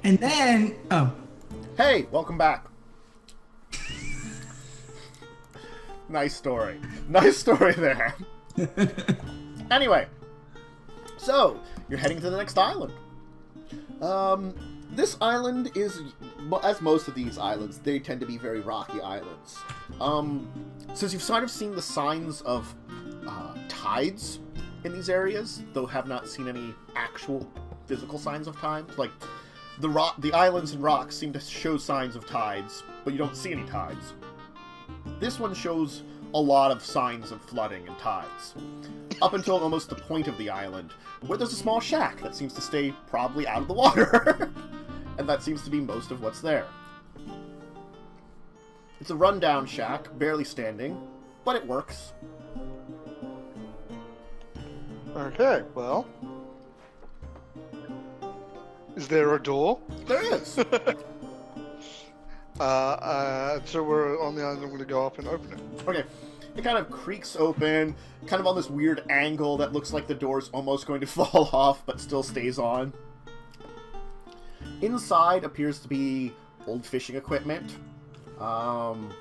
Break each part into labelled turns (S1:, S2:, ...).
S1: And then,
S2: Hey, welcome back. Nice story. Nice story there. Anyway, so you're heading to the next island. This island is, as most of these islands, they tend to be very rocky islands. Since you've sort of seen the signs of tides in these areas, though have not seen any actual physical signs of tides, like the islands and rocks seem to show signs of tides, but you don't see any tides. This one shows a lot of signs of flooding and tides, up until almost the point of the island, where there's a small shack that seems to stay probably out of the water. And that seems to be most of what's there. It's a rundown shack, barely standing, but it works.
S3: Okay, well... Is there a door?
S2: There is!
S3: So we're on the island, I'm going to go up and open it.
S2: Okay. It kind of creaks open, kind of on this weird angle that looks like the door's almost going to fall off, but still stays on. Inside appears to be old fishing equipment, some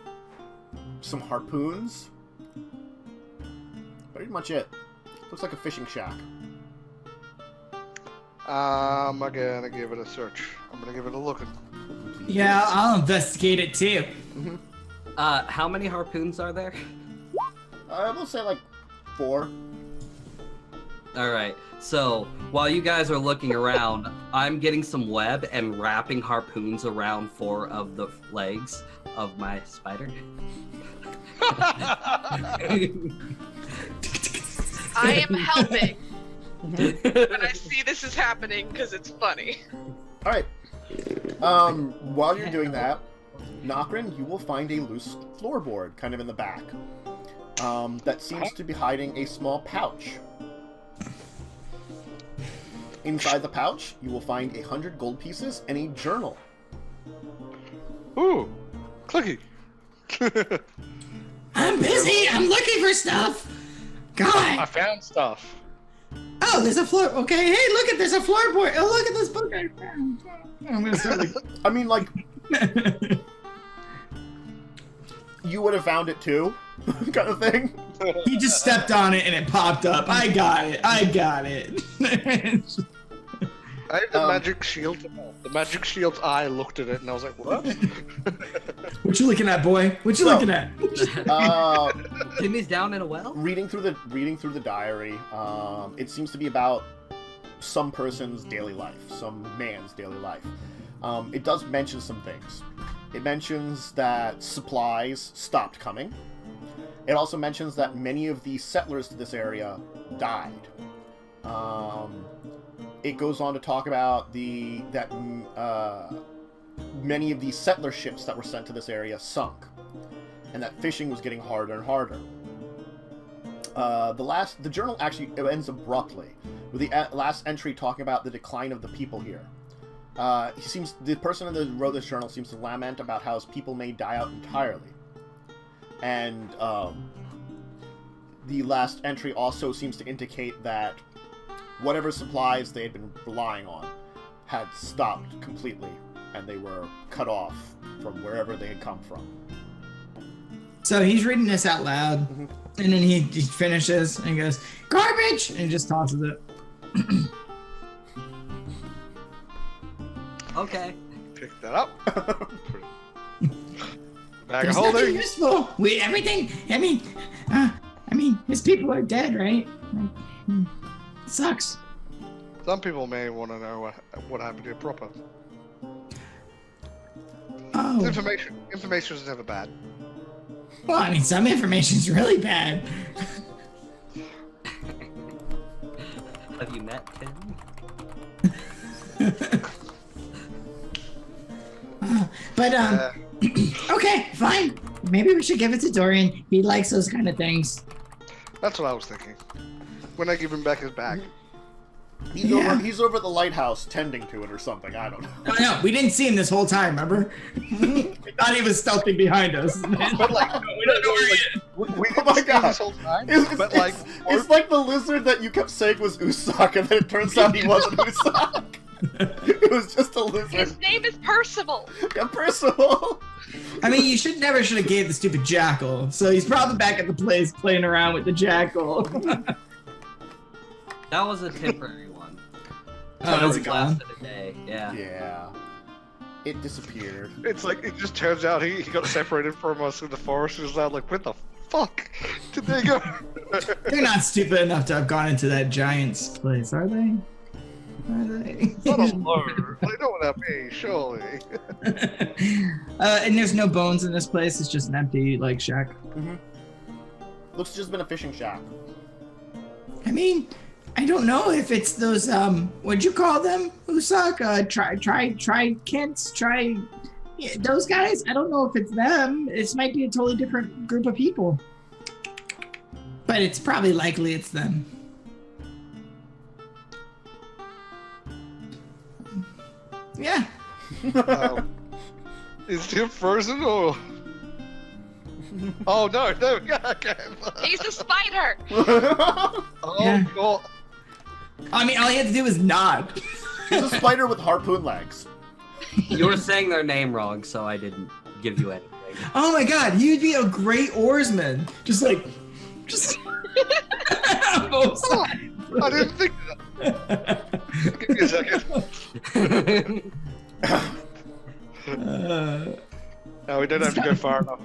S2: harpoons. Pretty much it. Looks like a fishing shack.
S3: I'm gonna give it a search. I'm gonna give it a look.
S1: yeah, I'll investigate it too.
S2: Mm-hmm.
S4: How many harpoons are there?
S2: We'll say like 4.
S4: Alright, so while you guys are looking around, I'm getting some web and wrapping harpoons around 4 of the legs of my spider.
S5: I am helping when I see this is happening because it's funny.
S2: Alright. While you're doing that, Nokren, you will find a loose floorboard kind of in the back. That seems to be hiding a small pouch. Inside the pouch, you will find 100 gold pieces and a journal.
S3: Ooh, Klicky.
S1: I'm busy. I'm looking for stuff.
S3: I
S1: God.
S3: found stuff.
S1: Oh, there's a floor. Okay, hey, look at there's a floorboard. Oh, look at this book I found. I'm gonna start like.
S2: I mean, like, you would have found it too, kind of thing.
S1: He just stepped on it and it popped up. I got it. I got it.
S3: I have the magic shield. The magic shield's eye looked at it and I was like, what?
S1: What you looking at, boy? What you looking at?
S4: Jimmy's down in a well?
S2: Reading through the diary, it seems to be about some person's daily life, some man's daily life. It does mention some things. It mentions that supplies stopped coming. It also mentions that many of the settlers to this area died. It goes on to talk about many of the settler ships that were sent to this area sunk, and that fishing was getting harder and harder. The journal actually ends abruptly with the last entry talking about the decline of the people here. The person that wrote this journal seems to lament about how his people may die out entirely. And the last entry also seems to indicate that whatever supplies they had been relying on had stopped completely, and they were cut off from wherever they had come from.
S1: So he's reading this out loud, and then he finishes and he goes, "Garbage!" and he just tosses it.
S4: Okay.
S3: Pick that up. Bag
S1: There's
S3: of
S1: nothing
S3: holding.
S1: useful. I mean, his people are dead, right? Like, it sucks.
S3: Some people may want to know what happened to your proper.
S1: Oh.
S3: Information is never bad.
S1: Well, I mean, some information's really bad.
S4: Have you met Tim?
S1: Okay, fine. Maybe we should give it to Dorian. He likes those kind of things.
S3: That's what I was thinking. When I give him back his bag.
S2: He's over at the lighthouse tending to it or something. I don't know.
S1: Oh, no, we didn't see him this whole time, remember? We thought he was stealthing behind us.
S3: But like,
S1: we don't know where he is.
S3: we
S2: Oh my god!
S3: this whole time.
S2: It's like the lizard that you kept saying was Usopp, and then it turns out he wasn't Usopp. It was just a lizard.
S5: His name is Percival.
S2: Yeah, Percival.
S1: I mean, you never should have gave the stupid jackal. So he's probably back at the place playing around with the jackal.
S4: That was a temporary one.
S1: Oh, is it gone?
S4: Lasted a day. Yeah.
S2: Yeah. It disappeared.
S3: It's like, it just turns out he got separated from us in the forest and is now like, where the fuck did they go?
S1: They're not stupid enough to have gone into that giant's place, are they? Are they?
S3: Not a lure. They know what that means, surely.
S1: And there's no bones in this place. It's just an empty, like, shack.
S2: Mm-hmm. Looks just been a fishing shack.
S1: I mean, I don't know if it's those, what'd you call them? Usak? Those guys? I don't know if it's them. This might be a totally different group of people. But it's probably likely it's them. Yeah.
S3: Is Tim frozen or? Oh no, there we go. Okay.
S5: He's a spider.
S3: Oh
S1: Yeah.
S3: god.
S1: I mean, all you have to do is nod.
S2: He's a spider with harpoon legs.
S4: You were saying their name wrong, so I didn't give you anything.
S1: Oh my god, you'd be a great oarsman. Just both sides.
S3: I didn't think that. Give me a second. No, we don't have to go far enough.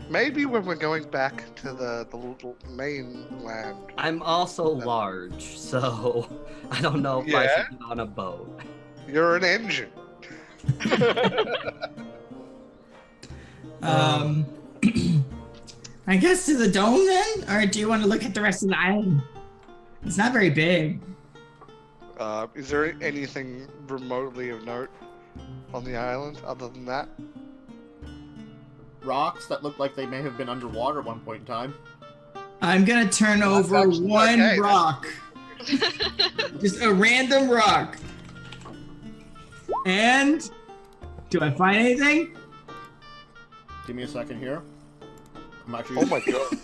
S3: Maybe when we're going back to the little mainland.
S4: I'm also large, so I don't know if I should get on a boat.
S3: You're an engine.
S1: I guess to the dome then? Or do you want to look at the rest of the island? It's not very big.
S3: Is there anything remotely of note on the island other than that?
S2: Rocks that look like they may have been underwater at one point in time.
S1: I'm gonna turn over
S3: actually
S1: one
S3: okay.
S1: rock. Just a random rock. And do I find anything?
S2: Give me a second here. I'm actually.
S3: Oh my god.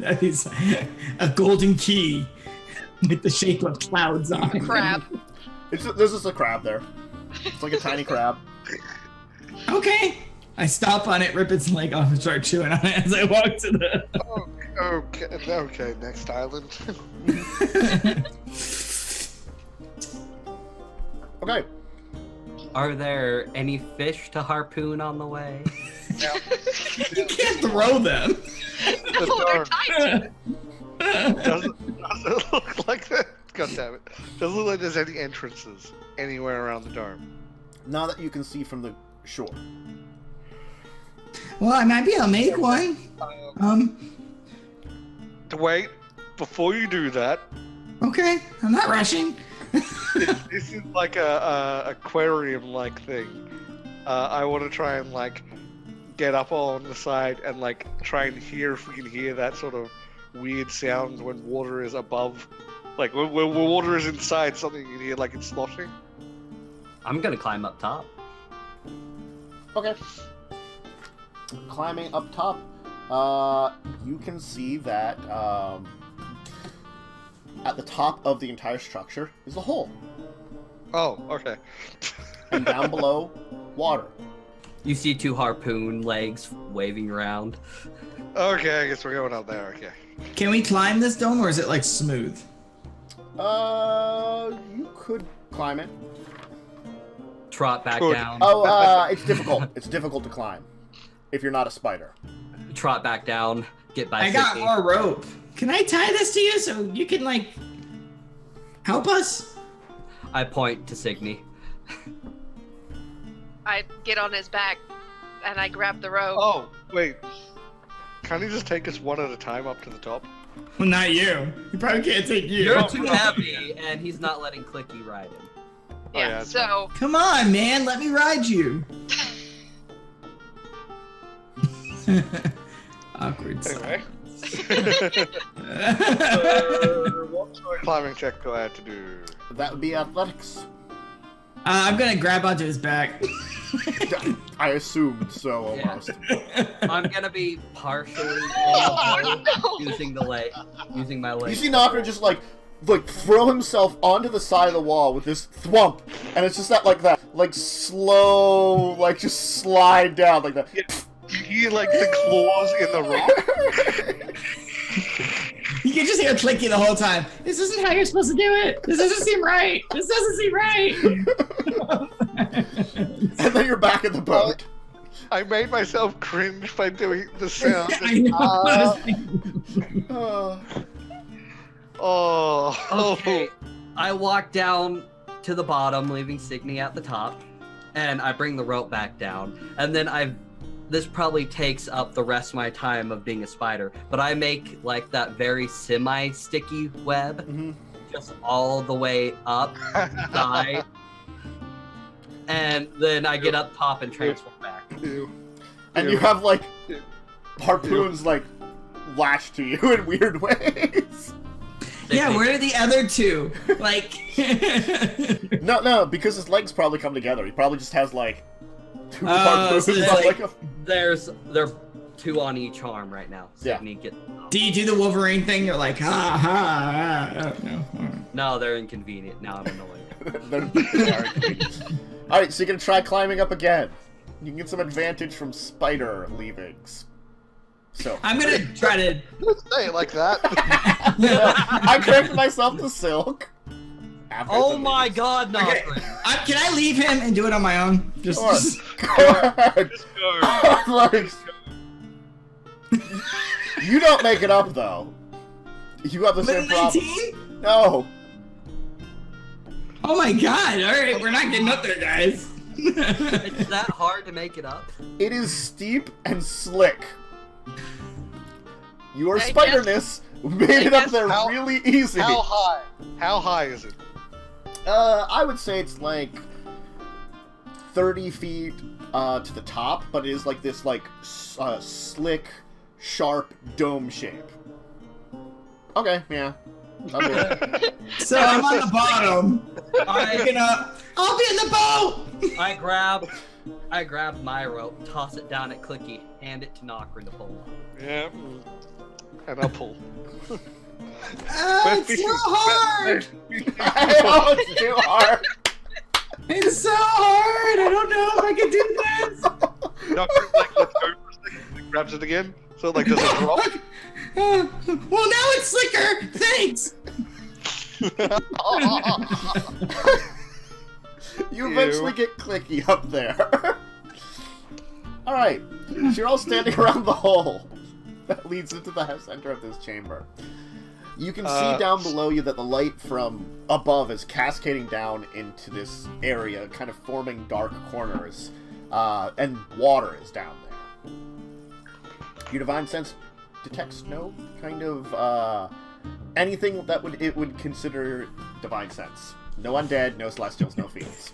S1: That is a golden key with the shape of clouds on it.
S5: Crab.
S2: There's just a crab there. It's like a tiny crab.
S1: Okay. I stop on it, rip its leg off, and start chewing on it as I walk to the.
S3: Okay, next island.
S2: Okay.
S4: Are there any fish to harpoon on the way?
S1: You can't throw them.
S5: No, they're tiny.
S3: Does it look like that? God damn it. Doesn't look like there's any entrances anywhere around the dome.
S2: Now that you can see from the shore.
S1: Well, I might be able to make one.
S3: Wait, before you do that,
S1: Okay, I'm not rushing.
S3: this is like a aquarium-like thing. I want to try and like get up on the side and like try and hear if we can hear that sort of weird sound when water is above, like when water is inside something. You can hear like it's sloshing.
S4: I'm gonna climb up top.
S2: Okay. Climbing up top, you can see that at the top of the entire structure is a hole.
S3: Oh, okay.
S2: And down below, water.
S4: You see two harpoon legs waving around.
S3: Okay, I guess we're going out there. Okay.
S1: Can we climb this dome, or is it like smooth?
S2: You could climb it.
S4: Trot back
S3: Good.
S4: down.
S2: Oh, it's difficult. It's difficult to climb if you're not a spider.
S4: Trot back down. Get by.
S1: I got
S4: Signe.
S1: more rope. Can I tie this to you so you can like help us?
S4: I point to Signe.
S5: I get on his back and I grab the rope.
S3: Oh, wait. Can he just take us one at a time up to the top?
S1: Well, not you. He probably can't take you.
S4: You're too heavy, and he's not letting Klicky ride him.
S5: Yeah,
S3: yeah,
S5: so
S1: Come on, man. Let me ride you. Awkward.
S3: Anyway.
S1: silence.
S3: What sort of climbing check do I have to do?
S2: That would be athletics.
S1: I'm gonna grab onto his back.
S2: I assumed so almost.
S4: I'm gonna be partially
S5: Oh, no.
S4: using my leg.
S2: You see Nokren just like like throw himself onto the side of the wall with this thwump, and it's just that slow, just slide down like that.
S3: Yeah. You hear the claws in the rock.
S1: You can just hear Klicky the whole time. This isn't how you're supposed to do it. This doesn't seem right. This doesn't seem right.
S2: And then you're back in the boat.
S3: I made myself cringe by doing the sound.
S1: I know.
S4: Okay. I walk down to the bottom, leaving Signe at the top, and I bring the rope back down. And then this probably takes up the rest of my time of being a spider, but I make that very semi-sticky web, just all the way up, side, and then I get up top and transfer back.
S2: And you have harpoons lashed to you in weird ways.
S1: Yeah, where are the other two?
S2: No, because his legs probably come together. He probably just has two harpoons.
S1: So
S4: they're two on each arm right now.
S2: Yeah.
S1: Do you do the Wolverine thing? You're like, ha ha. No.
S4: No, they're inconvenient. Now I'm annoyed.
S2: They are inconvenient. Alright, so you're gonna try climbing up again. You can get some advantage from spider leavings. So
S1: I'm gonna try to.
S3: Don't say it like that.
S2: I corrected myself to Silk.
S4: Oh my god,
S1: Okay.
S4: Nokren.
S1: Can I leave him and do it on my own?
S2: Go ahead.
S3: Just go.
S2: You don't make it up though. You have the same problem.
S1: 19?
S2: No.
S1: Oh my god! All right, we're not getting up there, guys.
S4: It's that hard to make it up?
S2: It is steep and slick. Your
S5: I
S2: spiderness made it up there
S3: how-
S2: really easy.
S3: How high? How high is it?
S2: I would say it's 30 feet to the top, but it is this slick, sharp dome shape. Okay, yeah.
S1: So I'm on the bottom. I'll be in the boat.
S4: I grab my rope, toss it down at Klicky, hand it to Nokren to pull on.
S3: Yeah. And I'll pull.
S1: It's so hard.
S2: Oh, it's too hard.
S1: It's so hard. I don't know if I can do this.
S3: Nokren let's go for a second. He grabs it again. So does it drop?
S1: Well, now it's slicker. Thanks.
S2: You eventually get Klicky up there. Alright, so you're all standing around the hole that leads into the center of this chamber. You can see down below you that the light from above is cascading down into this area, kind of forming dark corners, and water is down there. Your divine sense detects no kind of anything that it would consider divine sense. No undead, no celestials, no fiends.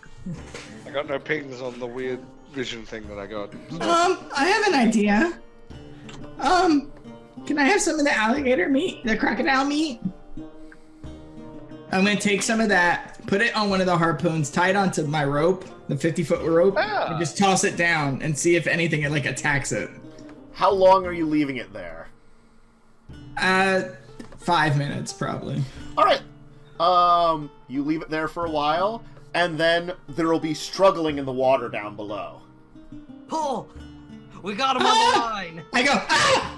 S3: I got no pings on the weird vision thing that I got. So.
S1: I have an idea. Can I have some of the alligator meat, the crocodile meat? I'm gonna take some of that, put it on one of the harpoons, tie it onto my rope, the 50-foot rope, and just toss it down and see if anything attacks it.
S2: How long are you leaving it there?
S1: 5 minutes probably.
S2: Alright. You leave it there for a while, and then there will be struggling in the water down below.
S4: Pull! We got him on the line!
S1: I go, ah!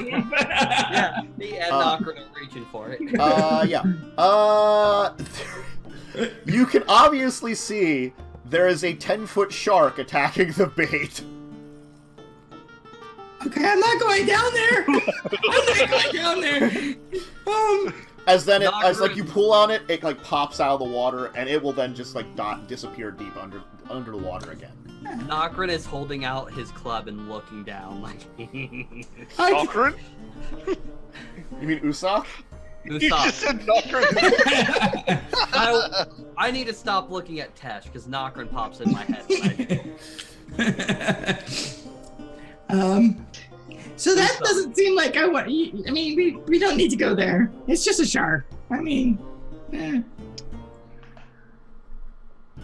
S4: Yeah, me and Nokren are reaching for it.
S2: Yeah. You can obviously see there is a 10-foot shark attacking the bait.
S1: Okay, I'm not going down there. I'm not going down there.
S2: As you pull on it, it pops out of the water, and it will then just disappear deep under the water again.
S4: Nokren is holding out his club and looking down
S3: Nokren?
S2: You mean Usopp?
S3: You just said Nokren.
S4: I need to stop looking at Tesh because Nokren pops in my head.
S1: So that doesn't seem like I want. I mean, we don't need to go there. It's just a shark. I mean,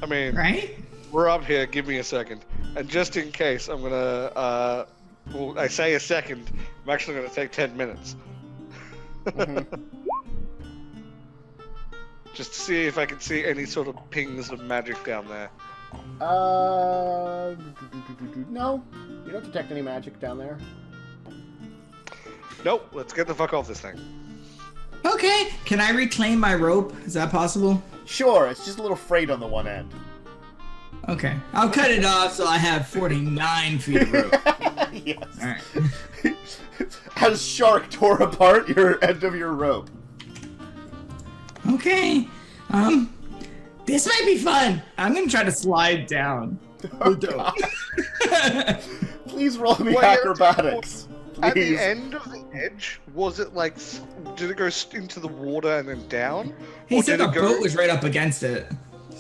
S1: right?
S3: We're up here. Give me a second, and just in case, I'm gonna. Well, I say a second. I'm actually gonna take 10 minutes.
S2: Mm-hmm.
S3: just to see if I can see any sort of pings of magic down there.
S2: No, you don't detect any magic down there.
S3: Nope, let's get the fuck off this thing.
S1: Okay, can I reclaim my rope? Is that possible?
S2: Sure, it's just a little frayed on the one end.
S1: Okay, I'll cut it off so I have 49 feet of rope.
S2: Yes.
S1: All right.
S2: As Shark tore apart your end of your rope.
S1: Okay, this might be fun. I'm gonna try to slide down.
S2: Oh, God. Please roll me
S3: Wait,
S2: acrobatics.
S3: At the
S2: Please.
S3: end of the edge, was it like, did it go into the water and then down?
S1: He
S3: Or
S1: said
S3: did
S1: the
S3: it go-
S1: boat was right up against it.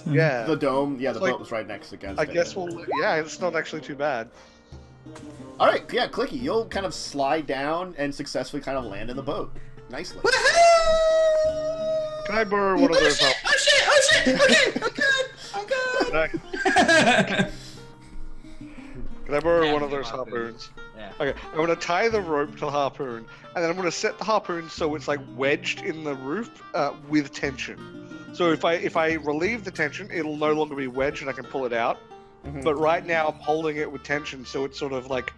S3: Yeah.
S2: The dome, yeah, the
S3: Like,
S2: boat was right next against
S3: I
S2: it.
S3: guess yeah, it's not actually too bad.
S2: Alright, yeah, Klicky, you'll kind of slide down and successfully kind of land in the boat. Nicely.
S1: Woohoo!
S3: Can I borrow one of those?
S1: Oh shit! Okay, I'm good.
S3: Can I borrow
S4: Yeah,
S3: one of those
S4: harpoons.
S3: harpoons?
S4: Yeah.
S3: Okay, I'm gonna tie the rope to the harpoon, and then I'm gonna set the harpoon so it's like wedged in the roof with tension. So if I relieve the tension, it'll no longer be wedged and I can pull it out.
S2: Mhm.
S3: But right now I'm holding it with tension, so it's sort of like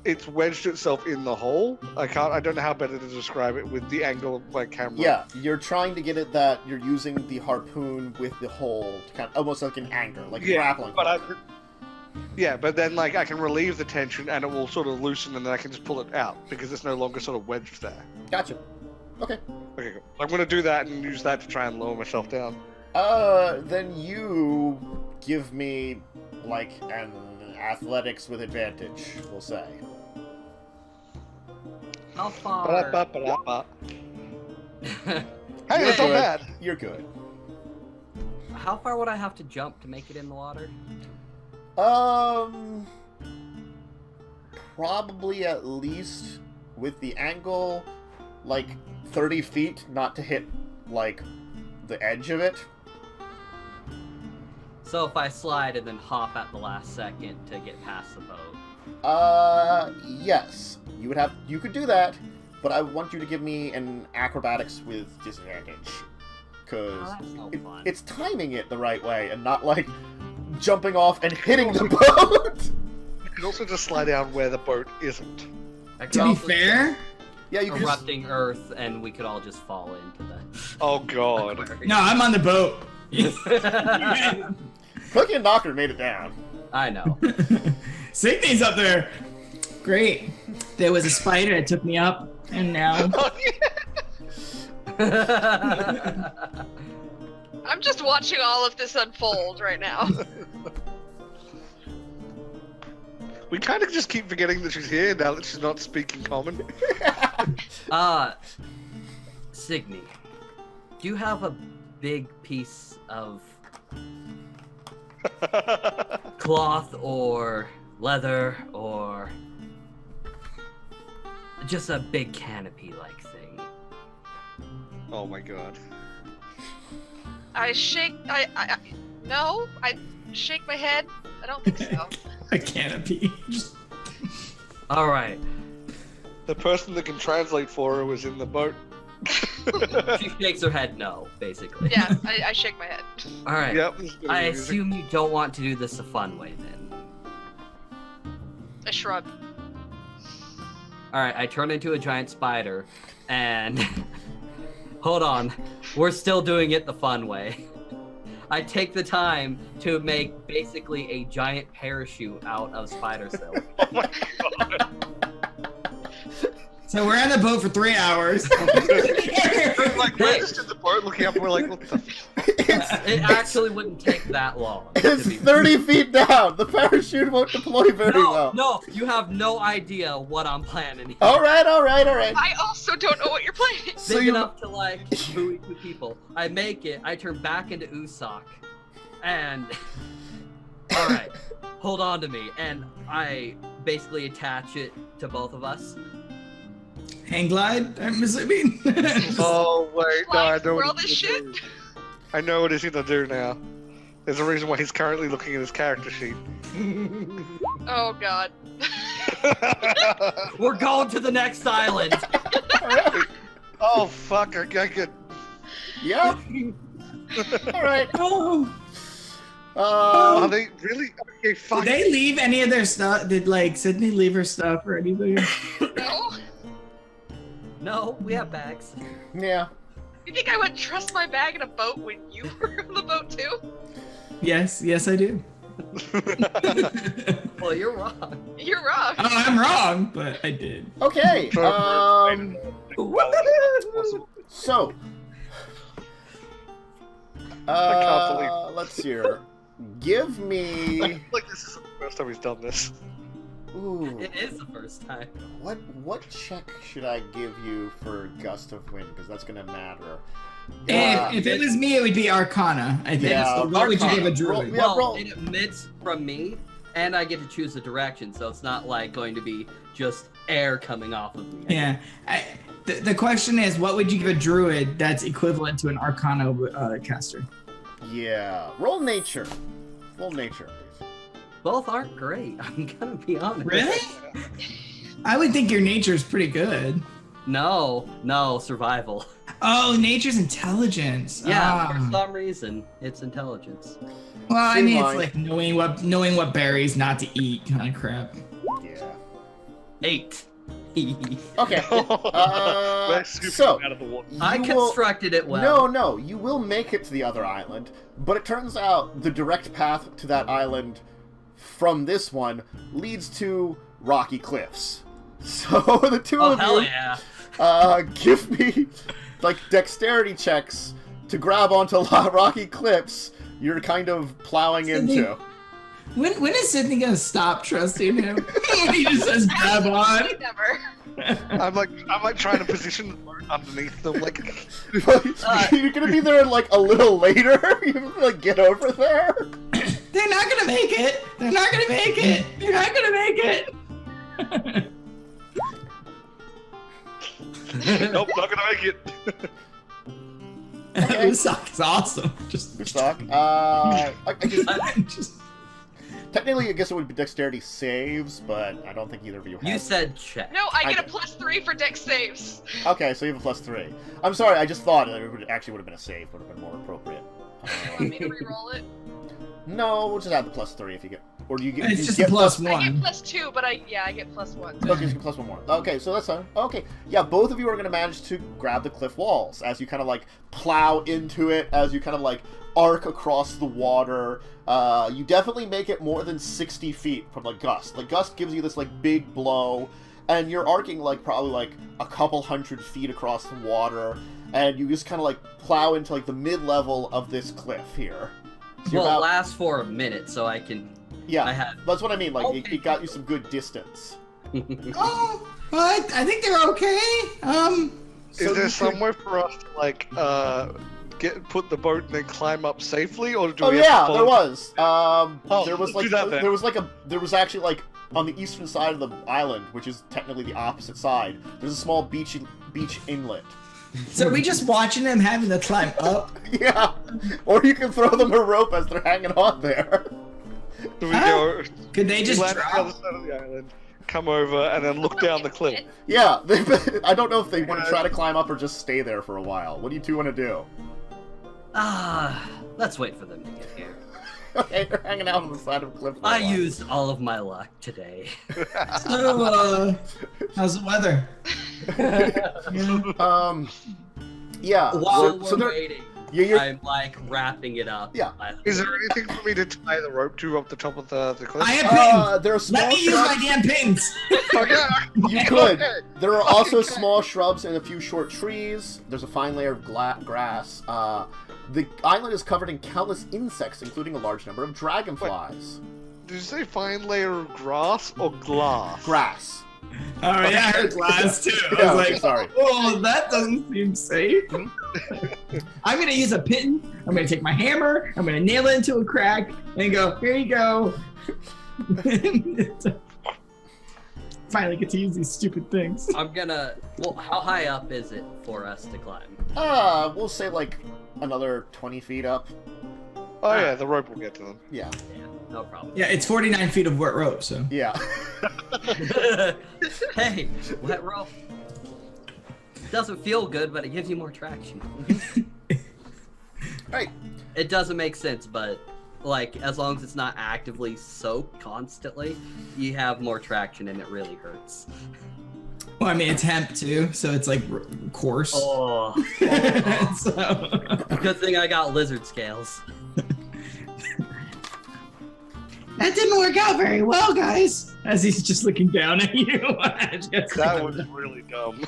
S3: it's wedged itself in the hole. I don't know how better to describe it with the angle of my camera.
S2: Yeah, you're trying to get it that you're using the harpoon with the hole to kind of almost like an anchor, like a grappling hook.
S3: But then like I can relieve the tension and it will sort of loosen and then I can just pull it out because it's no longer sort of wedged there.
S2: Gotcha. Okay.
S3: Okay, cool. I'm gonna do that and use that to try and lower myself down.
S2: Then you give me like an athletics with advantage, we'll say.
S4: How far?
S3: Ba-da-ba-ba-da-ba. Hey,
S2: You're
S3: that's not
S2: good.
S3: bad.
S2: You're good.
S4: How far would I have to jump to make it in the water?
S2: Probably at least with the angle, like 30 feet, not to hit like the edge of it.
S4: So if I slide and then hop at the last second to get past the boat.
S2: Yes, you could do that, but I want you to give me an acrobatics with disadvantage, because
S4: Oh, that's no fun.
S2: it's timing it the right way and not like jumping off and hitting the boat.
S3: You can also just slide down where the boat isn't.
S4: I could
S1: To be
S4: also
S1: fair,
S2: Yeah, you can just...
S4: erupting Earth, and we could all just fall into the.
S3: Oh god.
S1: no, I'm on the boat.
S2: Klicky and Nokren made it down.
S4: I know.
S1: Signe's up there. Great. There was a spider that took me up, and now.
S3: Oh, yeah.
S5: I'm just watching all of this unfold right now.
S3: We kind of just keep forgetting that she's here now that she's not speaking common.
S4: Signe, do you have a big piece of cloth or leather or just a big canopy-like thing?
S3: Oh my god.
S5: I shake my head. I don't think so.
S1: A canopy. Just...
S4: All right.
S3: The person that can translate for her was in the boat.
S4: She shakes her head no, basically.
S5: Yeah, I shake my head.
S4: All right.
S3: Yep. this is good
S4: I
S3: music.
S4: assume you don't want to do this a fun way then.
S5: I shrug.
S4: All right, I turn into a giant spider, and hold on, we're still doing it the fun way. I take the time to make basically a giant parachute out of spider silk.
S3: Oh my god.
S1: So we're on the boat for 3 hours.
S3: We're like, we're just in the boat looking up and we're like, what the f-
S4: It actually wouldn't take that long.
S2: It's
S4: to be
S2: 30 feet down. The parachute won't deploy very well.
S4: No, you have no idea what I'm planning here.
S2: All right.
S5: I also don't know what you're playing.
S2: So
S4: Big
S2: you
S4: enough to like buoy two people. I make it. I turn back into Usopp, and all right, hold on to me, and I basically attach it to both of us.
S1: Hang glide, I'm assuming.
S3: Oh wait, no, I know
S5: Roll
S3: what
S5: this
S3: he's
S5: shit?
S3: gonna do. I know what he's gonna do now. There's a reason why he's currently looking at his character sheet.
S5: Oh god.
S4: We're going to the next island.
S3: Oh fuck, I could.
S2: Yep. All right.
S1: Oh.
S3: Are they really? Okay, fuck.
S1: Did they leave any of their stuff? Did like Sydney leave her stuff or anything?
S5: No?
S4: No, we have bags.
S2: Yeah.
S5: You think I would trust my bag in a boat when you were on the boat too?
S1: Yes, I do.
S4: Well, you're wrong.
S5: You're wrong.
S1: Oh, I'm wrong, but I did.
S2: Okay. So.
S3: can't
S2: Let's see here. Give me.
S3: Like this isn't the first time he's done this.
S2: Ooh.
S4: It is the first time.
S2: What check should I give you for Gust of Wind? Because that's gonna matter.
S1: If it was me, it would be Arcana, I think.
S2: Yeah,
S1: So what would you give a druid?
S2: Roll.
S4: It emits from me, and I get to choose the direction, so it's not like going to be just air coming off of me.
S1: Yeah. The question is, what would you give a druid that's equivalent to an Arcana caster?
S2: Yeah. Roll nature. Roll nature, please.
S4: Both aren't great. I'm gonna be honest.
S1: Really? I would think your nature is pretty good.
S4: No, survival.
S1: Oh, nature's intelligence.
S4: Yeah, for some reason, it's intelligence.
S1: Well, I mean,
S2: Streamline.
S1: it's like knowing what berries not to eat kind of crap.
S2: Yeah.
S4: 8.
S2: Okay.
S3: Let's scoop
S2: So
S3: him out of the water.
S4: I
S2: you will-
S4: constructed it well.
S2: No, you will make it to the other island, but it turns out the direct path to that island from this one leads to rocky cliffs. So the two
S4: Oh,
S2: of
S4: hell
S2: you,
S4: yeah.
S2: give me like dexterity checks to grab onto rocky cliffs. You're kind of plowing into.
S1: When is Sydney gonna stop trusting him? He just says grab on.
S5: Never.
S3: I'm like trying to position the boat underneath them, like.
S2: You're gonna be there like a little later. You have to like get over there.
S1: They're not gonna make it. They're not gonna make it. They're not gonna make it.
S3: Nope, not gonna make it.
S2: Okay.
S1: Usock is awesome. Just,
S2: Good talk. I guess,
S1: just
S2: technically, I guess it would be dexterity saves, but I don't think either of you have.
S4: You said check.
S5: No, I get
S2: I-
S5: a +3 for dex saves.
S2: Okay, so you have a +3. I'm sorry, I just thought it would actually would have been a save, would have been more appropriate.
S5: Want me to re-roll it?
S2: No, we'll just add the +3 if you get, or do you get?
S1: it's
S2: you
S1: just
S2: get
S1: a +1.
S5: I get +2, but I get +1.
S2: Okay, so you get +1 more. Okay, so that's fine. Okay, yeah, both of you are going to manage to grab the cliff walls as you kind of like plow into it, as you kind of like arc across the water. You definitely make it more than 60 feet from like Gust. Like Gust gives you this like big blow, and you're arcing like probably like a couple hundred feet across the water, and you just kind of like plow into like the mid-level of this cliff here. So you're
S4: Well, it
S2: about-
S4: lasts for a minute, so I can.
S2: yeah,
S4: I had.
S2: that's what I mean. Like
S4: Okay.
S2: it got you some good distance.
S1: Oh, but I think they're okay.
S3: Is
S2: So
S3: there
S2: you could-
S3: somewhere for us to like put the boat and then climb up safely, or do
S2: Oh
S3: we have
S2: yeah,
S3: to
S2: there
S3: follow-
S2: was. There was
S3: let's
S2: like
S3: do that then.
S2: there was actually like on the eastern side of the island, which is technically the opposite side. There's a small beach inlet.
S1: So are we just watching them having to climb up?
S2: Yeah, or you can throw them a rope as they're hanging on there.
S3: Do we
S1: Huh?
S3: go
S1: Could they just
S3: land on the other
S1: drop?
S3: side of the island, come over, and then look down the cliff?
S2: Yeah, I don't know if they want to try to climb up or just stay there for a while. What do you two want to do?
S4: Let's wait for them to get here.
S2: Okay, they're hanging out on the side of a cliff. for a
S4: I
S2: while.
S4: used all of my luck today.
S1: So, how's the weather?
S2: Yeah.
S4: While
S2: so
S4: we're
S2: they're,
S4: waiting,
S2: you're,
S4: I'm like wrapping it up.
S2: Yeah.
S3: Is there anything for me to tie the rope to up the top of the cliff?
S1: I have pins.
S2: there are small
S1: Let me use my
S2: shrubs.
S1: damn pins.
S3: Okay.
S2: You could. There are also small shrubs and a few short trees. There's a fine layer of grass. The island is covered in countless insects, including a large number of dragonflies.
S3: Did you say fine layer of grass or glass?
S2: Grass.
S1: Oh yeah, I heard glass too. I
S2: Yeah,
S1: was
S2: okay,
S1: like,
S2: sorry.
S1: oh, that doesn't seem safe. I'm gonna use a pin. I'm gonna take my hammer. I'm gonna nail it into a crack and go. Here you go. Finally get to use these stupid things.
S4: I'm gonna. Well, how high up is it for us to climb?
S2: We'll say like another 20 feet up.
S3: Oh yeah, the rope will get to them.
S2: Yeah.
S4: Yeah, no problem.
S1: Yeah, it's 49 feet of wet rope. So
S2: Yeah.
S4: Hey, wet rope. Doesn't feel good, but it gives you more traction.
S2: Right.
S4: It doesn't make sense, but like as long as it's not actively soaked constantly, you have more traction and it really hurts.
S1: Well, I mean, it's hemp too, so it's like coarse.
S4: Oh.
S1: So...
S4: Good thing I got lizard scales.
S1: That didn't work out very well, guys. As he's just looking down at you.
S3: That was really dumb.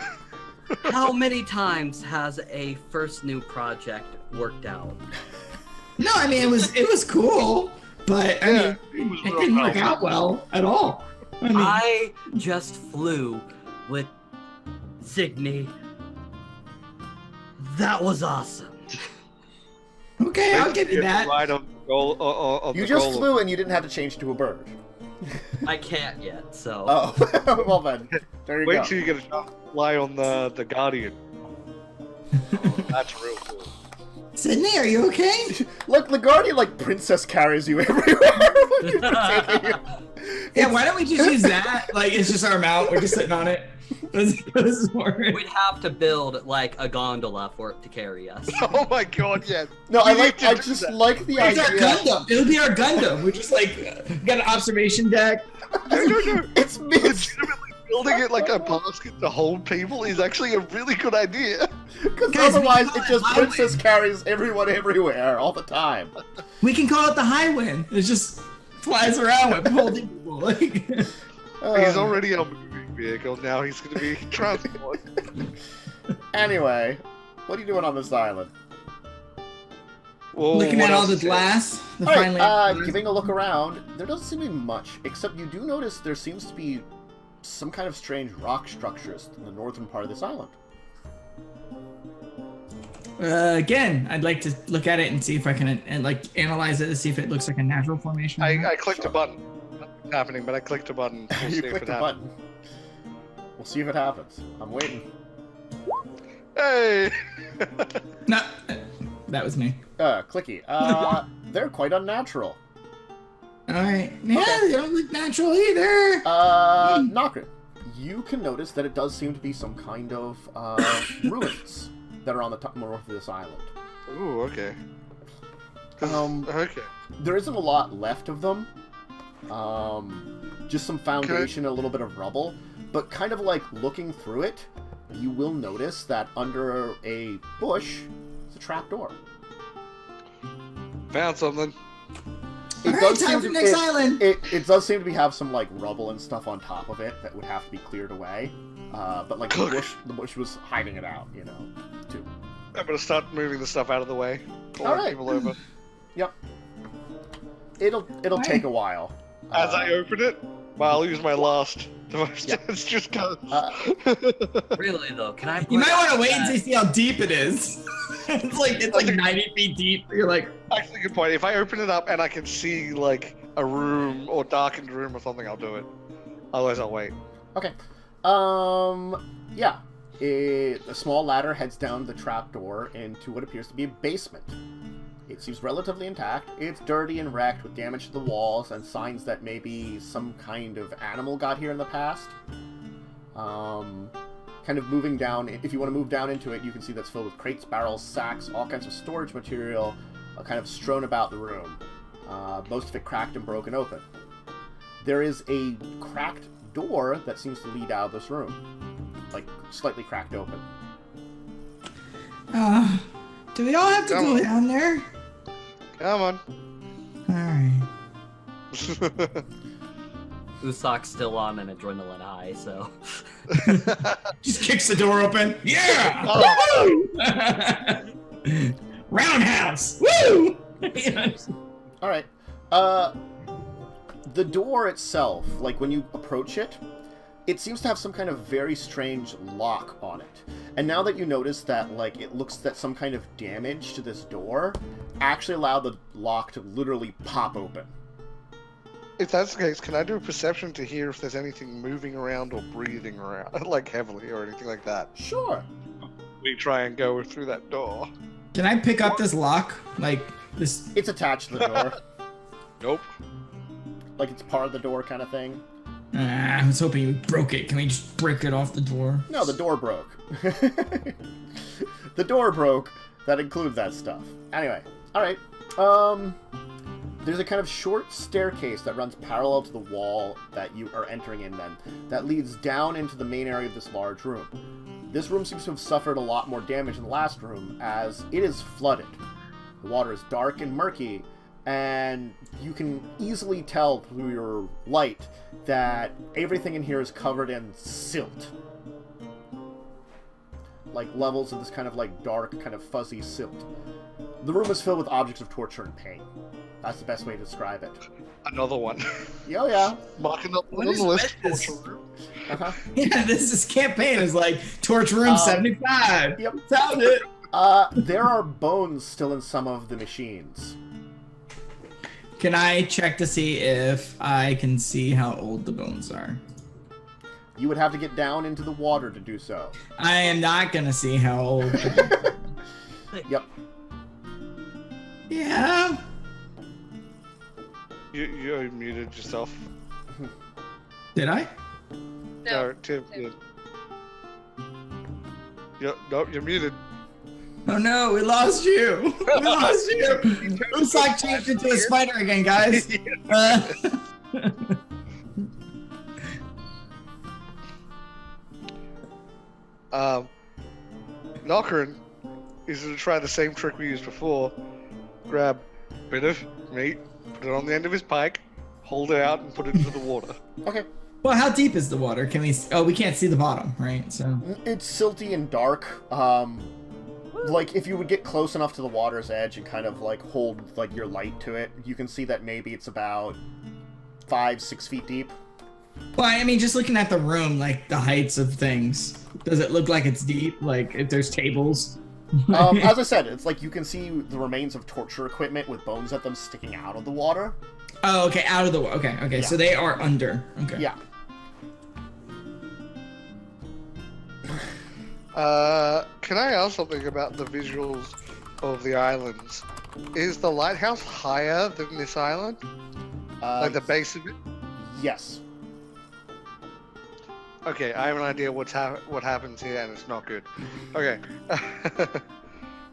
S4: How many times has a first new project worked out?
S1: No, I mean, it was cool, but I mean,
S3: was
S1: it
S3: real
S1: didn't work
S3: dumb.
S1: out well at all. I mean,
S4: I just flew with Signe. That was awesome.
S1: okay, I'll give you that.
S3: Right on the goal, on
S2: You
S3: the
S2: just
S3: goal
S2: flew and you didn't have to change to a bird.
S4: I can't yet, so.
S2: Oh, well then, there you
S3: Wait
S2: go.
S3: till you get a chance to fly on the Guardian. That's real cool.
S1: Sydney, are you okay?
S2: Look, the Guardian like princess carries you everywhere. When you're taking it.
S1: Yeah, why don't we just use that? Like, it's just our mount. We're just sitting on it. This is more.
S4: We'd have to build like a gondola for it to carry us.
S3: Oh my god, yes.
S2: No,
S3: We
S2: I
S3: need to do
S2: just
S3: that.
S2: like the
S1: It's our
S2: idea.
S1: Gundam. It'll be our Gundam. We're just like got an observation deck.
S3: No.
S2: It's
S3: Legitimately building it like a basket to hold people is actually a really good idea.
S2: because
S1: Guys, we
S2: otherwise
S1: can
S2: it
S1: call it
S2: just
S1: highway.
S2: princess carries everyone everywhere all the time.
S1: We can call it the High Wind. It just flies around with holding people. Like,
S3: He's already a moving vehicle, now he's gonna be transport.
S2: Anyway, what are you doing on this island?
S3: Whoa,
S1: looking
S3: what
S1: at all
S3: else
S1: the
S3: is there?
S1: glass. The
S2: All
S1: finely.
S2: right, giving a look around, there doesn't seem to be much, except you do notice there seems to be some kind of strange rock structures in the northern part of this island.
S1: Again, I'd like to look at it and see if I can like analyze it to see if it looks like a natural formation.
S3: I clicked a button. Nothing's happening, but I clicked a button. We'll see
S2: You
S3: if
S2: clicked
S3: it
S2: a
S3: happens.
S2: button. We'll see if it happens. I'm waiting.
S3: Hey!
S1: No, that was me.
S2: Klicky. They're quite unnatural.
S1: All right. Yeah, they don't look natural either.
S2: Nokren, you can notice that it does seem to be some kind of ruins that are on the top north of this island.
S3: Ooh, okay. Okay.
S2: There isn't a lot left of them. Just some foundation, a little bit of rubble. But kind of like looking through it, you will notice that under a bush is a trapdoor.
S3: Found something.
S1: All right, time for the next island.
S2: It does seem to have some like rubble and stuff on top of it that would have to be cleared away. But like the bush was hiding it out, you know, too.
S3: I'm gonna start moving the stuff out of the way.
S2: All right.
S3: People over.
S2: Yep. It'll take a while.
S3: As I open it, well, I'll use my last device.
S2: Yeah.
S3: It's just go.
S4: Really though, can I?
S1: You might want to
S4: put
S1: wait
S4: that-
S1: and see how deep it is. it's like 90 feet deep. You're like,
S3: Actually, good point. If I open it up and I can see like a room or darkened room or something, I'll do it. Otherwise, I'll wait.
S2: Okay. Yeah. A small ladder heads down the trapdoor into what appears to be a basement. It seems relatively intact. It's dirty and wrecked with damage to the walls and signs that maybe some kind of animal got here in the past. Kind of moving down, if you want to move down into it, you can see that's filled with crates, barrels, sacks, all kinds of storage material, kind of strewn about the room. Most of it cracked and broken open. There is a cracked door that seems to lead out of this room. Like, slightly cracked open.
S1: do we all have to go down there?
S3: Come on.
S1: All right.
S4: Usak's still on an adrenaline high, so.
S1: Just kicks the door open. Yeah! Woo! Roundhouse! Woo!
S2: Alright. The door itself, like when you approach it, it seems to have some kind of very strange lock on it. And now that you notice that, like, it looks that some kind of damage to this door actually allowed the lock to literally pop open.
S3: If that's the case, can I do a perception to hear if there's anything moving around or breathing around, like heavily or anything like that?
S2: Sure.
S3: We try and go through that door.
S1: Can I pick up this lock? Like, this...
S2: It's attached to the door.
S3: Nope.
S2: Like it's part of the door kind of thing.
S1: I was hoping you broke it. Can we just break it off the door?
S2: No, the door broke. The door broke. that includes that stuff. Anyway, alright. There's a kind of short staircase that runs parallel to the wall that you are entering in then, that leads down into the main area of this large room. This room seems to have suffered a lot more damage than the last room, as it is flooded. The water is dark and murky, and you can easily tell through your light that everything in here is covered in silt. Like levels of this kind of like dark, kind of fuzzy silt. The room is filled with objects of torture and pain. That's the best way to describe it.
S3: Another one.
S2: Oh yeah.
S3: Marking up
S1: What
S3: on
S1: is
S3: the list.
S1: this?
S3: Torture room.
S2: Uh-huh.
S1: Yeah, this campaign is like Torch Room 75.
S2: Yep.
S1: Found it.
S2: There are bones still in some of the machines.
S1: Can I check to see if I can see how old the bones are?
S2: You would have to get down into the water to do so.
S1: I am not gonna see how old.
S2: Yep.
S1: Yeah.
S3: You muted yourself.
S1: Did I?
S5: No.
S3: Tim did. Nope, you're muted.
S1: Oh no, we lost you. We lost you. Looks like changed into a spider again, guys.
S3: Nokren is going to try the same trick we used before. Grab a bit of meat, put it on the end of his pike, hold it out, and put it into the water.
S2: Okay.
S1: Well, how deep is the water? Can we? Oh, we can't see the bottom, right? So
S2: It's silty and dark. Like, if you would get close enough to the water's edge and kind of, like, hold, like, your light to it, you can see that maybe it's about 5-6 feet deep.
S1: well, I mean, just looking at the room, like the heights of things, does it look like it's deep? Like if there's tables?
S2: As I said, it's like you can see the remains of torture equipment with bones at them sticking out of the water.
S1: Oh, okay, out of the water. Okay, okay,
S2: Yeah.
S1: so they are under. Okay.
S2: Yeah.
S3: Can I ask something about the visuals of the islands? Is the lighthouse higher than this island? Like the base of it?
S2: Yes.
S3: Okay, I have an idea what happens here, and it's not good. Okay.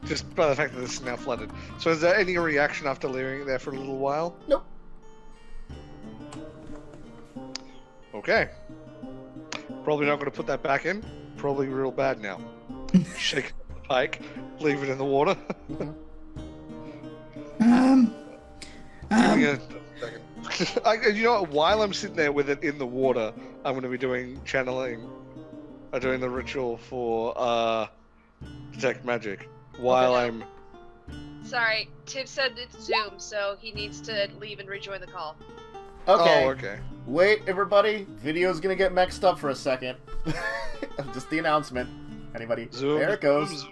S3: Just by the fact that this is now flooded. So is there any reaction after leaving it there for a little while?
S2: Nope.
S3: Okay. Probably not going to put that back in. Probably real bad now. Shake the pike, leave it in the water. Give me a second. You know what? While I'm sitting there with it in the water, I'm going to be doing channeling. Doing the ritual for detect magic. While I'm.
S5: Sorry, Tim said it's Zoom, so he needs to leave and rejoin the call.
S2: Okay.
S3: Oh, okay.
S2: Wait, everybody. Video's gonna get mixed up for a second. Just the announcement. Anybody?
S3: Zoom.
S2: There it goes.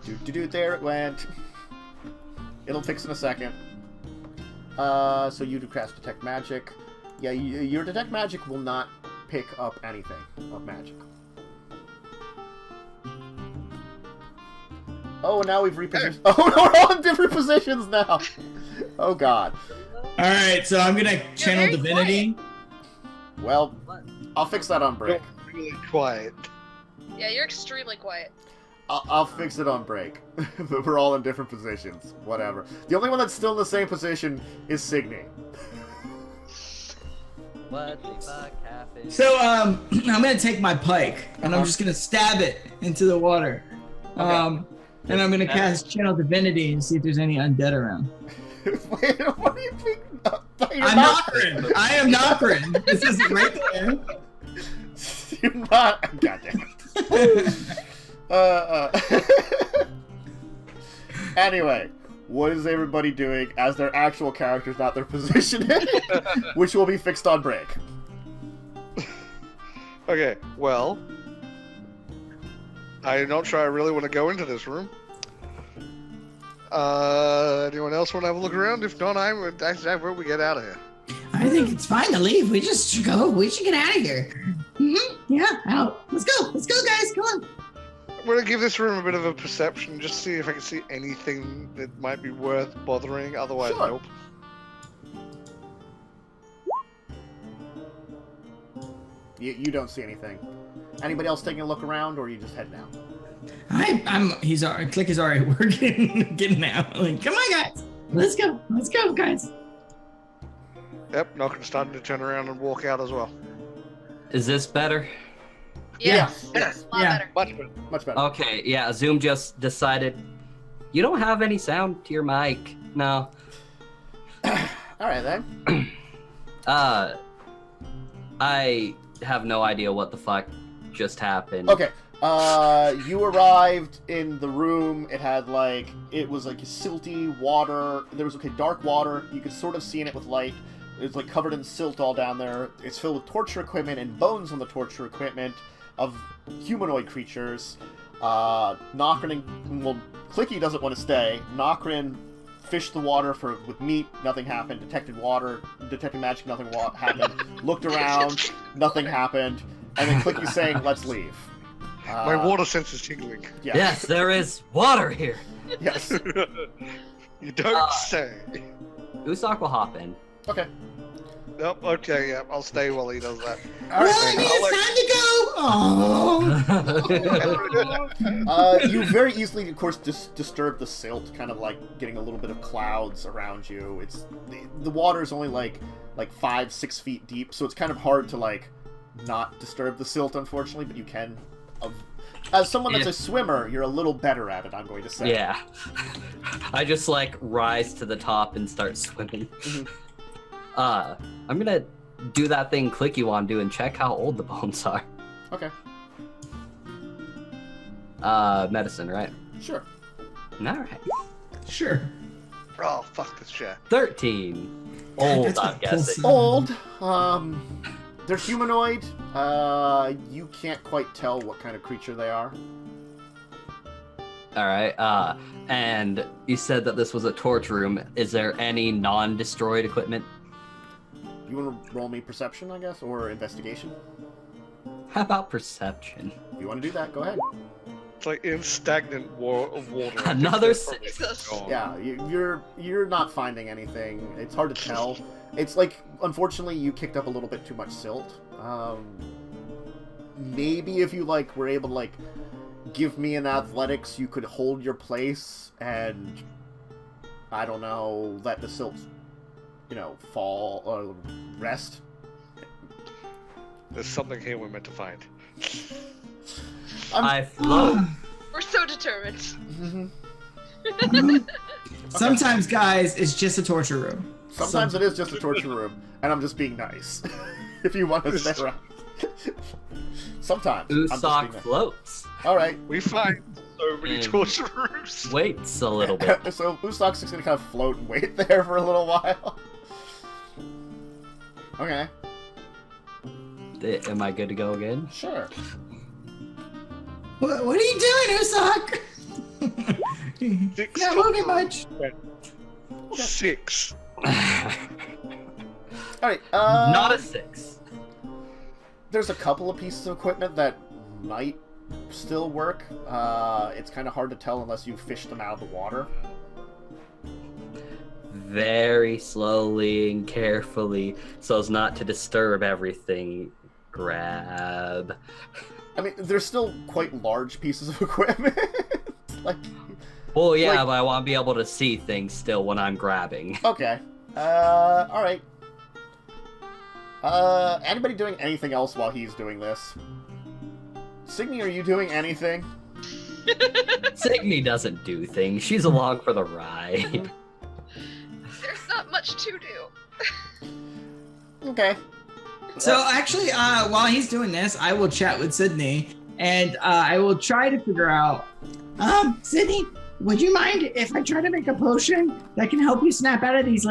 S2: There it went. It'll fix in a second. So you do cast detect magic. Yeah, your detect magic will not pick up anything of magic. Oh, and now we've repositioned. Oh no, we're all in different positions now. Oh god.
S1: All right, so I'm gonna channel
S5: very
S1: divinity.
S2: Well, I'll fix that on break.
S3: You're really quiet.
S5: Yeah, you're extremely quiet.
S2: I'll fix it on break. We're all in different positions. Whatever. The only one that's still in the same position is Signe.
S4: What the fuck happened?
S1: So I'm gonna take my pike and I'm just gonna stab it into the water. And I'm gonna cast channel divinity and see if there's any undead around.
S2: Wait, what do you think?
S1: I'm Nokren. I am Nokren. This is right there.
S2: You're not. Goddamn. Anyway, what is everybody doing as their actual characters, not their position, which will be fixed on break?
S3: Okay, well, I'm not sure I really want to go into this room. Anyone else want to have a look around? If not, I where we get out of here.
S1: I think it's fine to leave. We just should go. We should get out of here. Yeah, out. Let's go, guys. Come on.
S3: I'm gonna give this room a bit of a perception, just see if I can see anything that might be worth bothering. Otherwise,
S2: Sure.
S3: nope.
S2: You don't see anything. Anybody else taking a look around, or are you just heading out?
S1: Klicky's already working, getting out. Like, come on, guys, let's go, guys.
S3: Yep, Nokren's starting to turn around and walk out as well.
S4: Is this better?
S5: Yes.
S2: Yes.
S5: A lot better.
S3: Much better.
S2: Much better.
S4: Okay, yeah, Zoom just decided you don't have any sound to your mic. No.
S2: Alright then.
S4: I have no idea what the fuck just happened.
S2: Okay. You arrived in the room. It was like silty water. There was dark water. You could sort of see in it with light. It's like covered in silt all down there. It's filled with torture equipment and bones on the torture equipment of humanoid creatures. Nokren Klicky doesn't want to stay. Nokren fished the water with meat, nothing happened. Detected magic, nothing happened. Looked around, nothing happened. And then Klicky's saying, let's leave.
S3: My water sense is tingling.
S2: Yeah.
S4: Yes, there is water here.
S2: Yes.
S3: You don't say.
S4: Usopp will hop in.
S2: Okay.
S3: Nope, okay, yeah, I'll stay while he does that.
S1: It's
S2: You very easily, of course, disturb the silt, kind of like getting a little bit of clouds around you. The water is only like 5-6 feet deep, so it's kind of hard to not disturb the silt, unfortunately. But you can. As someone that's a swimmer, you're a little better at it, I'm going to say.
S4: Yeah. I just rise to the top and start swimming.
S2: Mhm.
S4: I'm gonna do that thing Klicky want to do and check how old the bones are.
S2: Okay.
S4: Medicine, right?
S2: Sure.
S4: Alright.
S1: Sure.
S3: Oh, fuck this shit.
S4: 13. Old,
S1: That's
S4: I'm
S1: what
S4: guessing.
S2: Old. They're humanoid. You can't quite tell what kind of creature they are.
S4: Alright, and you said that this was a torch room. Is there any non-destroyed equipment?
S2: You want to roll me perception, I guess, or investigation?
S4: How about perception?
S2: If you want to do that, go ahead.
S3: It's like in stagnant water.
S4: Another
S5: Jesus.
S2: Yeah, you're not finding anything. It's hard to tell. It's unfortunately, you kicked up a little bit too much silt. Maybe if you were able to give me an athletics, you could hold your place and I don't know, let the silt, fall or rest.
S3: There's something here we're meant to find.
S4: I float.
S5: We're so determined.
S2: Mm-hmm.
S1: Sometimes, guys, it's just a torture room.
S2: Sometimes it is just a torture room, and I'm just being nice. If you want to stay around. Sometimes. I'm just being
S4: Usopp
S2: nice.
S4: floats.
S2: Alright.
S3: We find so many
S4: Mm.
S3: torture rooms.
S4: Waits a little bit.
S2: So Usopp's just gonna kind of float and wait there for a little while. Okay.
S4: Am I good to go again?
S2: Sure.
S1: What are you doing, Usopp?
S3: Six
S1: Not moving much.
S3: 6.
S2: Alright,
S4: Not a 6.
S2: there's a couple of pieces of equipment that might still work. It's kind of hard to tell unless you fish them out of the water.
S4: Very slowly and carefully, so as not to disturb everything. Grab.
S2: I mean, they're still quite large pieces of equipment.
S4: Well, yeah, but I want to be able to see things still when I'm grabbing.
S2: Okay. Alright. Anybody doing anything else while he's doing this? Signe, are you doing anything?
S4: Signe doesn't do things. She's along for the ride.
S5: There's not much to do.
S2: Okay.
S1: So actually, while he's doing this, I will chat with Signe, and I will try to figure out. Signe, would you mind if I try to make a potion that can help you snap out of these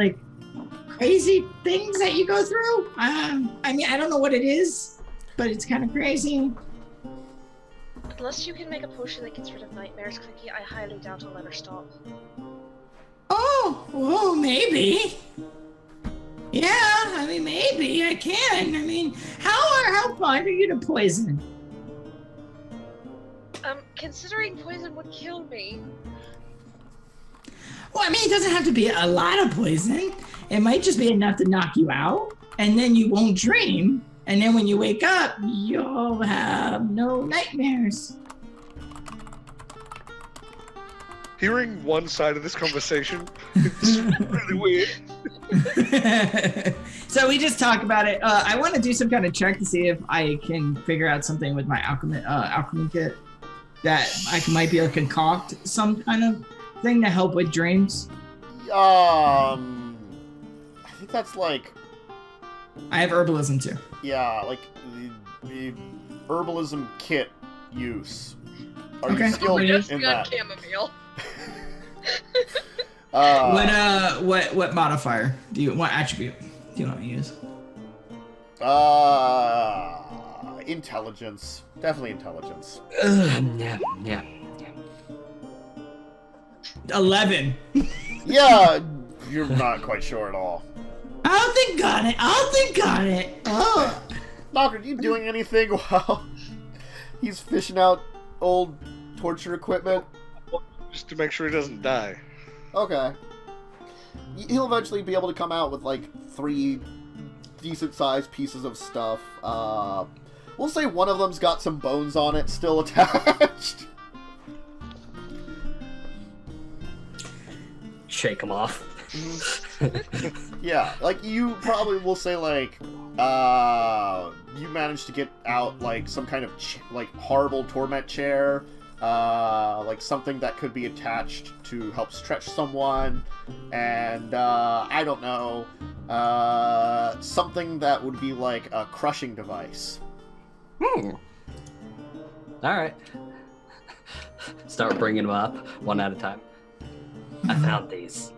S1: crazy things that you go through? I mean, I don't know what it is, but it's kind of crazy.
S5: Unless you can make a potion that gets rid of nightmares, Klicky, I highly doubt I'll ever stop.
S1: Oh, well, maybe. Yeah, I mean, maybe I can. I mean, how fond are you to poison?
S5: Considering poison would kill me.
S1: Well, I mean, it doesn't have to be a lot of poison. It might just be enough to knock you out, and then you won't dream. And then when you wake up, you'll have no nightmares.
S3: Hearing one side of this conversation is really weird.
S1: So we just talked about it. I want to do some kind of check to see if I can figure out something with my alchemy kit that I might be able to concoct some kind of thing to help with dreams.
S2: I think that's like...
S1: I have herbalism too.
S2: Yeah, like the herbalism kit use. Are
S1: Okay.
S2: you skilled
S5: Just
S2: in
S5: got
S2: that?
S5: chamomile.
S1: What modifier what attribute do you want me to use?
S2: Intelligence. Definitely intelligence.
S4: Yeah.
S1: 11.
S2: Yeah, you're not quite sure at all.
S1: I'll think on it. Oh.
S2: Nokren, are you doing anything while he's fishing out old torture equipment?
S3: Just to make sure he doesn't die.
S2: Okay. He'll eventually be able to come out with like 3 decent-sized pieces of stuff. We'll say one of them's got some bones on it still attached.
S4: Shake them off.
S2: Yeah, like you probably will say like, you managed to get out like some kind of like horrible torment chair, like something that could be attached to help stretch someone, and I don't know, something that would be like a crushing device.
S4: All right. Start bringing them up one at a time. I found these.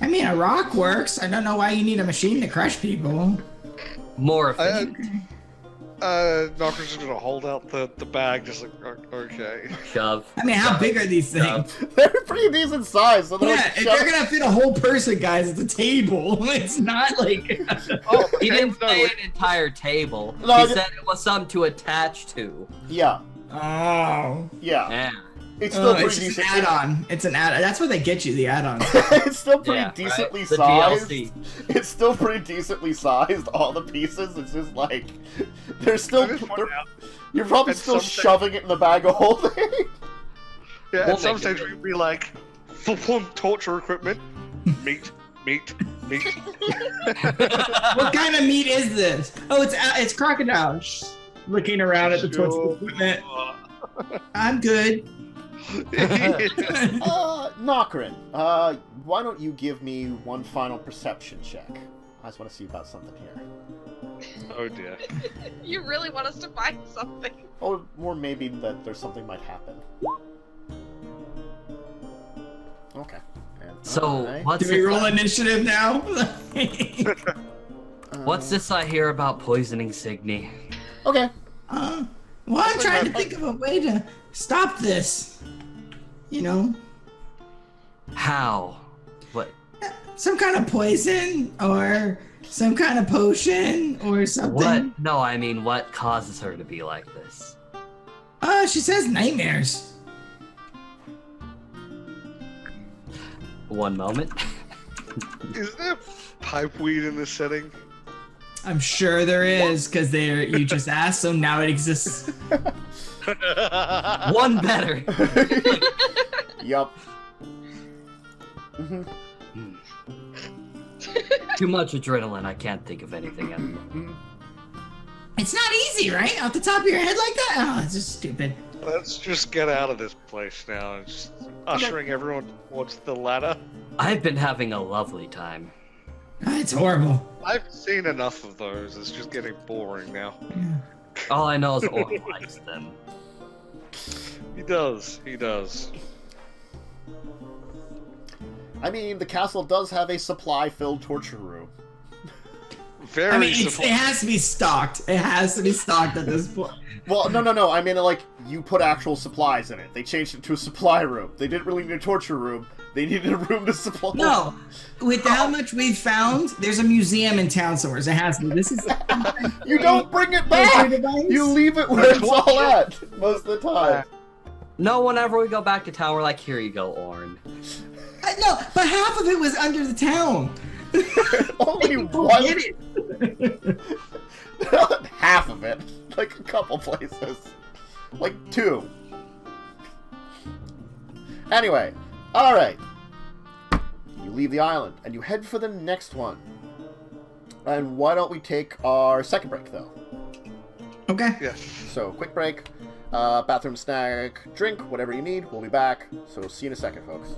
S1: I mean, a rock works. I don't know why you need a machine to crush people.
S4: More efficient.
S3: Nokren's just gonna hold out the bag, just like, okay.
S4: Shove.
S1: I mean, how big are these things?
S2: They're pretty decent size. So
S1: Yeah, if they're gonna fit a whole person, guys, at the table. It's not like...
S3: Oh,
S4: He
S3: okay,
S4: didn't
S3: no,
S4: say
S3: wait.
S4: an entire table.
S2: No,
S4: He said it was something to attach to.
S2: Yeah,
S1: Oh.
S2: yeah.
S4: Yeah.
S2: It's still
S1: It's
S2: pretty
S1: just
S2: decent.
S1: an add-on. It's an add-on. That's where they get you, the add-ons.
S2: It's still pretty
S4: Yeah,
S2: decently
S4: right. The
S2: sized.
S4: DLC.
S2: It's still pretty decently sized. All the pieces. It's just like they're still.
S3: I just point out,
S2: You're probably
S3: at
S2: still
S3: some stage-
S2: shoving it in the bag of holding.
S3: Yeah,
S4: We'll
S3: at some
S4: make it
S3: stage we'd be like, full torture equipment, meat.
S1: What kind of meat is this? Oh, it's crocodile. Looking around at the torture equipment. I'm good.
S2: Nokren, why don't you give me one final perception check? I just want to see about something here.
S3: Oh dear.
S5: You really want us to find something?
S2: Or maybe that there's something might happen. Okay. And,
S4: So
S2: alright.
S4: what's
S1: Do we
S4: this?
S1: roll initiative now?
S4: What's this I hear about poisoning Signe?
S2: Okay.
S1: Well, I'm trying to think of a way to stop this. You know?
S4: How? What?
S1: Some kind of poison or some kind of potion or something.
S4: What? No, I mean, what causes her to be like this?
S1: She says nightmares.
S4: One moment.
S3: Is there pipe weed in this setting?
S1: I'm sure there is, because you just asked, so now it exists.
S4: One better.
S2: Yup.
S4: Too much adrenaline. I can't think of anything anymore.
S1: It's not easy, right? Off the top of your head like that? Oh, it's just stupid.
S3: Let's just get out of this place now and just ushering everyone towards the ladder.
S4: I've been having a lovely time.
S1: It's horrible.
S3: I've seen enough of those. It's just getting boring now.
S1: Yeah.
S4: All I know is Orc likes them.
S3: He does.
S2: I mean, the castle does have a supply-filled torture room.
S3: Very
S1: I mean, it
S3: simple.
S1: has to be stocked. It has to be stocked at this point.
S2: Well, no. I mean, like, you put actual supplies in it. They changed it to a supply room. They didn't really need a torture room. They needed a room to supply.
S1: No, with how much we've found, there's a museum in town somewhere. So it has to be. This is.
S2: You don't bring it back! You leave it where it's all at, most of the time.
S4: No, whenever we go back to town, we're like, here you go, Orn.
S1: No, but half of it was under the town.
S2: Only
S1: People
S2: one.
S1: get it.
S2: Half of it. Like a couple places. Like 2. Anyway, alright. You leave the island, and you head for the next one. And why don't we take our second break, though?
S1: Okay.
S3: Yes.
S2: So, quick break. Bathroom, snack, drink, whatever you need. We'll be back. So, see you in a second, folks.